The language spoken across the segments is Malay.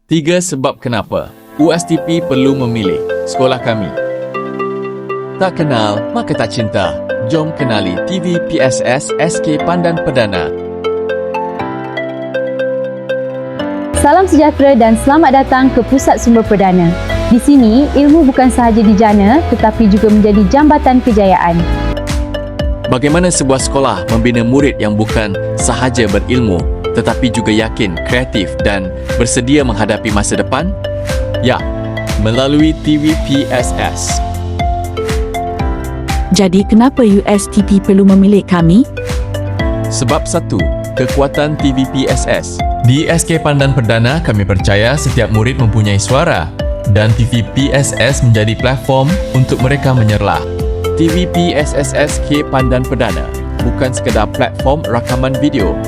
3 sebab kenapa USTP perlu memilih sekolah kami. Tak kenal, maka tak cinta. Jom kenali TV PSS SK Pandan Perdana. Salam sejahtera dan selamat datang ke Pusat Sumber Perdana. Di sini, ilmu bukan sahaja dijana tetapi juga menjadi jambatan kejayaan. Bagaimana sebuah sekolah membina murid yang bukan sahaja berilmu tetapi juga yakin, kreatif dan bersedia menghadapi masa depan? Ya, melalui TV PSS. Jadi kenapa USTP perlu memilih kami? Sebab 1. Kekuatan TV PSS. Di SK Pandan Perdana, kami percaya setiap murid mempunyai suara dan TV PSS menjadi platform untuk mereka menyerlah. TV PSS SK Pandan Perdana bukan sekadar platform rakaman video.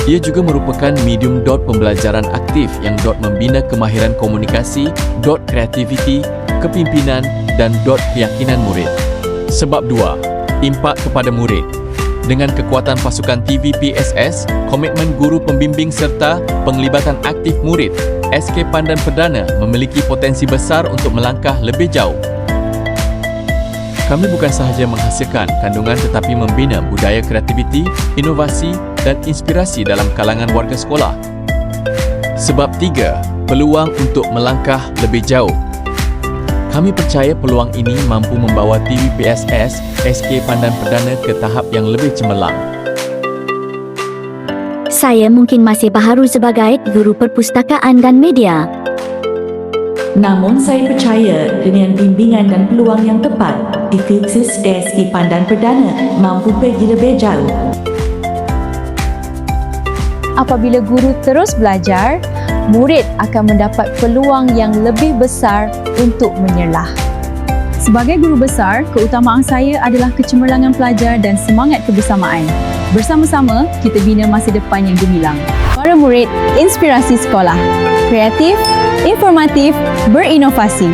Ia juga merupakan medium pembelajaran aktif yang membina kemahiran komunikasi, kreativiti, kepimpinan dan keyakinan murid. Sebab 2. Impak kepada murid. Dengan kekuatan pasukan TV PSS, komitmen guru pembimbing serta penglibatan aktif murid, SK Pandan Perdana memiliki potensi besar untuk melangkah lebih jauh. Kami bukan sahaja menghasilkan kandungan tetapi membina budaya kreativiti, inovasi dan inspirasi dalam kalangan warga sekolah. Sebab 3. Peluang untuk melangkah lebih jauh. Kami percaya peluang ini mampu membawa TV PSS SK Pandan Perdana ke tahap yang lebih cemerlang. Saya mungkin masih baharu sebagai guru perpustakaan dan media. Namun saya percaya dengan bimbingan dan peluang yang tepat, Diksis SK Pandan Perdana mampu pergi lebih jauh. Apabila guru terus belajar, murid akan mendapat peluang yang lebih besar untuk menyerlah. Sebagai guru besar, keutamaan saya adalah kecemerlangan pelajar dan semangat kebersamaan. Bersama-sama, kita bina masa depan yang gemilang. Para murid, inspirasi sekolah. Kreatif, informatif, berinovasi.